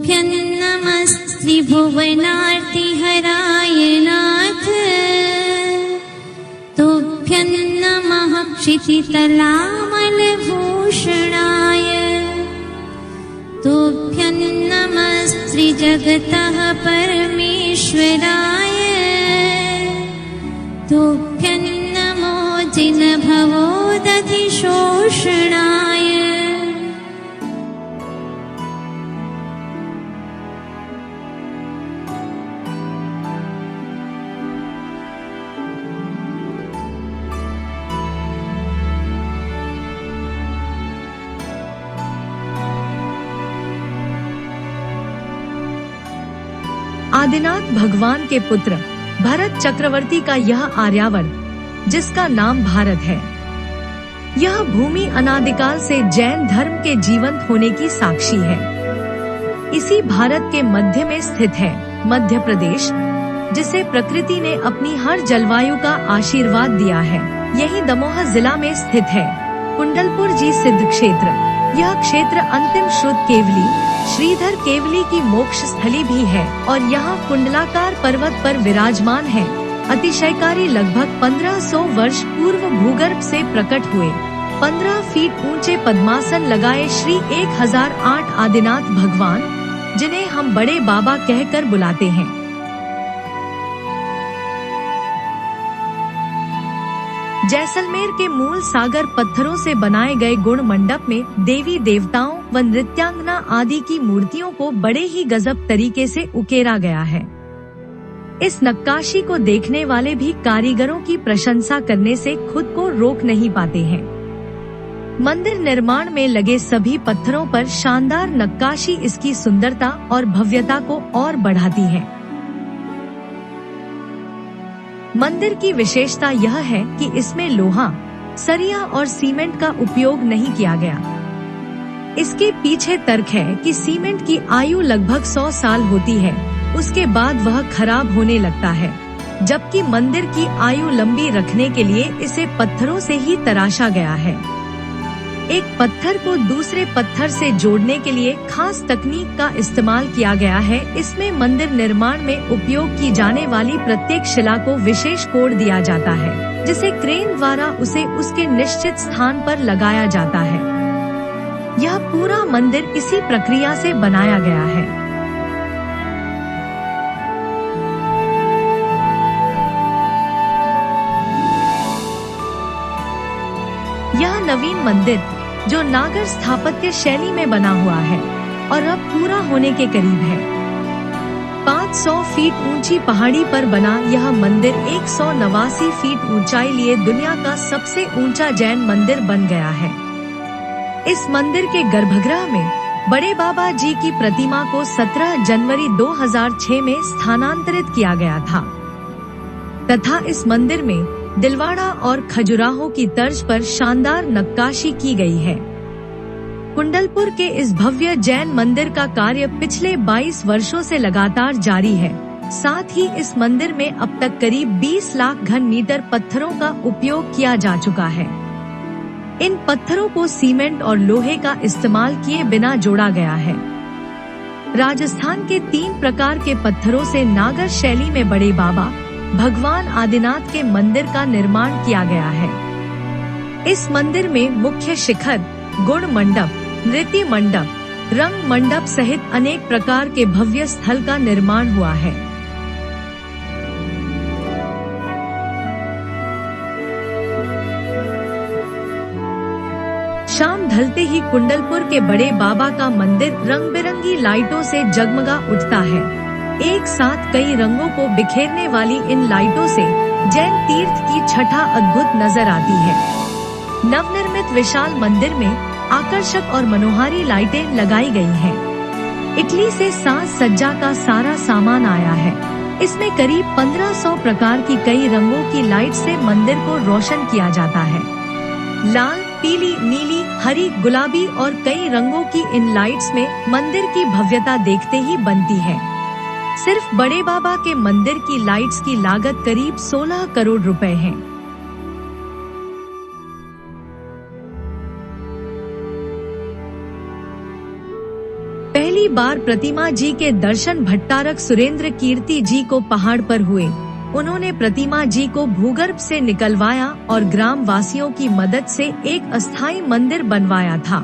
तुभ्यं नमस्त्रिभुवनार्तिहराय नाथ। तुभ्यं नमः क्षितितलामलभूषणाय। तुभ्यं नमस्त्रिजगतः परमेश्वराय। तुभ्यं नमो जिनभवोदधिशोषणाय। आदिनाथ भगवान के पुत्र भरत चक्रवर्ती का यह आर्यावर्त, जिसका नाम भारत है, यह भूमि अनादिकाल से जैन धर्म के जीवंत होने की साक्षी है। इसी भारत के मध्य में स्थित है मध्य प्रदेश, जिसे प्रकृति ने अपनी हर जलवायु का आशीर्वाद दिया है। यही दमोह जिला में स्थित है कुंडलपुर जी सिद्ध क्षेत्र। यह क्षेत्र अंतिम श्रुत केवली श्रीधर केवली की मोक्ष स्थली भी है और यहाँ कुंडलाकार पर्वत पर विराजमान है। अतिशयकारी लगभग 1500 वर्ष पूर्व भूगर्भ से प्रकट हुए 15 फीट ऊंचे पद्मासन लगाए श्री 1008 आदिनाथ भगवान, जिन्हें हम बड़े बाबा कहकर बुलाते हैं। जैसलमेर के मूल सागर पत्थरों से बनाए गए गुण मंडप में देवी देवताओं व नृत्यांगना आदि की मूर्तियों को बड़े ही गजब तरीके से उकेरा गया है। इस नक्काशी को देखने वाले भी कारीगरों की प्रशंसा करने से खुद को रोक नहीं पाते हैं। मंदिर निर्माण में लगे सभी पत्थरों पर शानदार नक्काशी इसकी सुंदरता और भव्यता को और बढ़ाती है। मंदिर की विशेषता यह है कि इसमें लोहा, सरिया और सीमेंट का उपयोग नहीं किया गया। इसके पीछे तर्क है कि सीमेंट की आयु लगभग 100 साल होती है, उसके बाद वह खराब होने लगता है, जबकि मंदिर की आयु लंबी रखने के लिए इसे पत्थरों से ही तराशा गया है। एक पत्थर को दूसरे पत्थर से जोड़ने के लिए खास तकनीक का इस्तेमाल किया गया है। इसमें मंदिर निर्माण में उपयोग की जाने वाली प्रत्येक शिला को विशेष कोड दिया जाता है, जिसे क्रेन द्वारा उसे उसके निश्चित स्थान पर लगाया जाता है। यह पूरा मंदिर इसी प्रक्रिया से बनाया गया है। यह नवीन मंदिर, जो नागर स्थापत्य शैली में बना हुआ है और अब पूरा होने के करीब है, 500 फीट ऊंची पहाड़ी पर बना यह मंदिर 189 फीट ऊंचाई लिए दुनिया का सबसे ऊंचा जैन मंदिर बन गया है। इस मंदिर के गर्भगृह में बड़े बाबा जी की प्रतिमा को 17 जनवरी 2006 में स्थानांतरित किया गया था तथा इस मंदिर में दिलवाड़ा और खजुराहो की तर्ज पर शानदार नक्काशी की गई है। कुंडलपुर के इस भव्य जैन मंदिर का कार्य पिछले 22 वर्षों से लगातार जारी है। साथ ही इस मंदिर में अब तक करीब 20 लाख घन मीटर पत्थरों का उपयोग किया जा चुका है। इन पत्थरों को सीमेंट और लोहे का इस्तेमाल किए बिना जोड़ा गया है। राजस्थान के 3 प्रकार के पत्थरों से नागर शैली में बड़े बाबा भगवान आदिनाथ के मंदिर का निर्माण किया गया है। इस मंदिर में मुख्य शिखर, गुण मंडप, नृत्य मंडप, रंग मंडप सहित अनेक प्रकार के भव्य स्थल का निर्माण हुआ है। शाम ढलते ही कुंडलपुर के बड़े बाबा का मंदिर रंग बिरंगी लाइटों से जगमगा उठता है। एक साथ कई रंगों को बिखेरने वाली इन लाइटों से जैन तीर्थ की छठा अद्भुत नजर आती है। नवनिर्मित विशाल मंदिर में आकर्षक और मनोहारी लाइटें लगाई गई हैं। इटली से साज सज्जा का सारा सामान आया है। इसमें करीब 1500 प्रकार की कई रंगों की लाइट से मंदिर को रोशन किया जाता है। लाल, पीली, नीली, हरी, गुलाबी और कई रंगों की इन लाइट्स में मंदिर की भव्यता देखते ही बनती है। सिर्फ बड़े बाबा के मंदिर की लाइट्स की लागत करीब 16 करोड़ रुपए है। पहली पहली बार प्रतिमा जी के दर्शन भट्टारक सुरेंद्र कीर्ति जी को पहाड़ पर हुए। उन्होंने प्रतिमा जी को भूगर्भ से निकलवाया और ग्राम वासियों की मदद से एक अस्थायी मंदिर बनवाया था।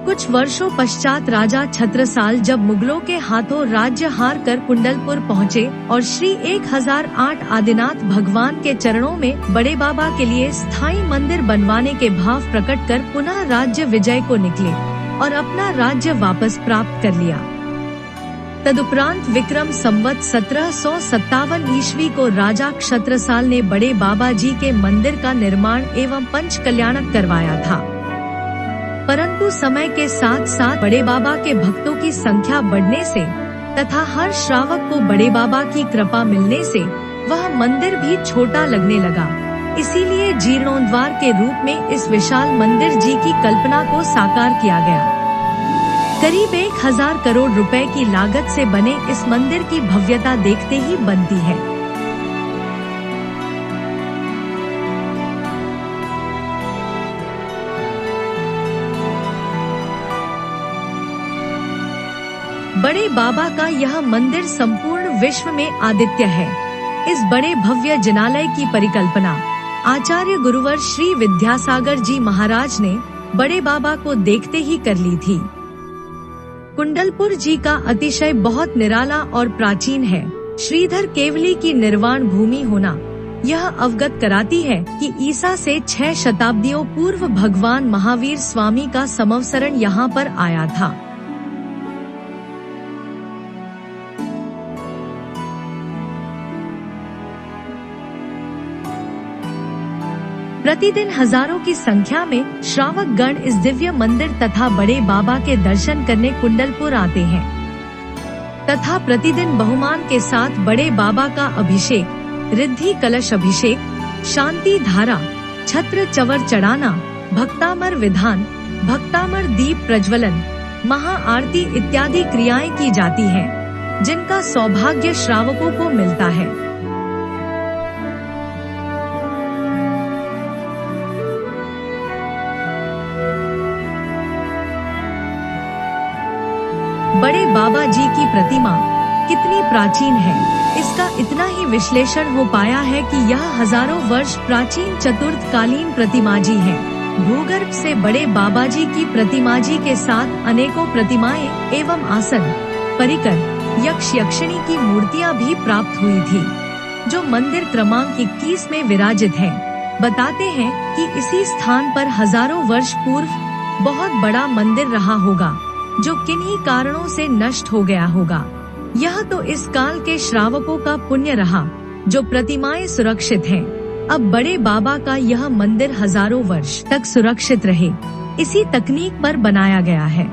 कुछ वर्षों पश्चात राजा छत्रसाल जब मुगलों के हाथों राज्य हार कर कुंडलपुर पहुँचे और श्री 1008 आदिनाथ भगवान के चरणों में बड़े बाबा के लिए स्थायी मंदिर बनवाने के भाव प्रकट कर पुनः राज्य विजय को निकले और अपना राज्य वापस प्राप्त कर लिया। तदुपरांत विक्रम संवत 1757 ईस्वी को राजा छत्रसाल ने बड़े बाबा जी के मंदिर का निर्माण एवं पंच कल्याणक करवाया था। परंतु समय के साथ साथ बड़े बाबा के भक्तों की संख्या बढ़ने से तथा हर श्रावक को बड़े बाबा की कृपा मिलने से वह मंदिर भी छोटा लगने लगा। इसीलिए जीर्णोद्धार के रूप में इस विशाल मंदिर जी की कल्पना को साकार किया गया। करीब 1000 करोड़ रुपए की लागत से बने इस मंदिर की भव्यता देखते ही बनती है। बड़े बाबा का यह मंदिर संपूर्ण विश्व में आदित्य है। इस बड़े भव्य जिनालय की परिकल्पना आचार्य गुरुवर श्री विद्यासागर जी महाराज ने बड़े बाबा को देखते ही कर ली थी। कुंडलपुर जी का अतिशय बहुत निराला और प्राचीन है। श्रीधर केवली की निर्वाण भूमि होना यह अवगत कराती है कि ईसा से 6 शताब्दियों पूर्व भगवान महावीर स्वामी का संवत्सरण यहाँ पर आया था। प्रतिदिन हजारों की संख्या में श्रावक गण इस दिव्य मंदिर तथा बड़े बाबा के दर्शन करने कुंडलपुर आते हैं तथा प्रतिदिन बहुमान के साथ बड़े बाबा का अभिषेक, रिद्धि कलश अभिषेक, शांति धारा, छत्र चवर चढ़ाना, भक्तामर विधान, भक्तामर दीप प्रज्वलन, महा आरती इत्यादि क्रियाएं की जाती हैं, जिनका सौभाग्य श्रावकों को मिलता है। बड़े बाबा जी की प्रतिमा कितनी प्राचीन है, इसका इतना ही विश्लेषण हो पाया है कि यह हजारों वर्ष प्राचीन चतुर्थकालीन प्रतिमा जी है। भूगर्भ से बड़े बाबा जी की प्रतिमा जी के साथ अनेकों प्रतिमाएं एवं आसन, परिकर, यक्ष यक्षिणी की मूर्तियां भी प्राप्त हुई थी, जो मंदिर क्रमांक 21 में विराजित है। बताते हैं कि इसी स्थान पर हजारों वर्ष पूर्व बहुत बड़ा मंदिर रहा होगा, जो किन्हीं कारणों से नष्ट हो गया होगा। यह तो इस काल के श्रावकों का पुण्य रहा, जो प्रतिमाएं सुरक्षित हैं। अब बड़े बाबा का यह मंदिर हजारों वर्ष तक सुरक्षित रहे, इसी तकनीक पर बनाया गया है।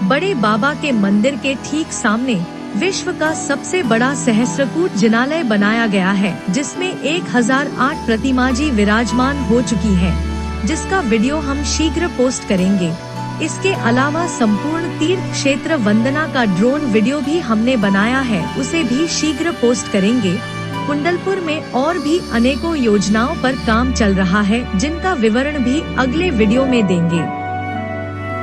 बड़े बाबा के मंदिर के ठीक सामने विश्व का सबसे बड़ा सहस्त्रकूट जिनालय बनाया गया है, जिसमें 1008 प्रतिमा जी विराजमान हो चुकी है, जिसका वीडियो हम शीघ्र पोस्ट करेंगे। इसके अलावा संपूर्ण तीर्थ क्षेत्र वंदना का ड्रोन वीडियो भी हमने बनाया है, उसे भी शीघ्र पोस्ट करेंगे। कुंडलपुर में और भी अनेकों योजनाओं पर काम चल रहा है, जिनका विवरण भी अगले वीडियो में देंगे।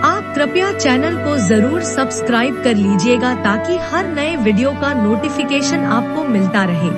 आप कृपया चैनल को जरूर सब्सक्राइब कर लीजिएगा ताकि हर नए वीडियो का नोटिफिकेशन आपको मिलता रहे।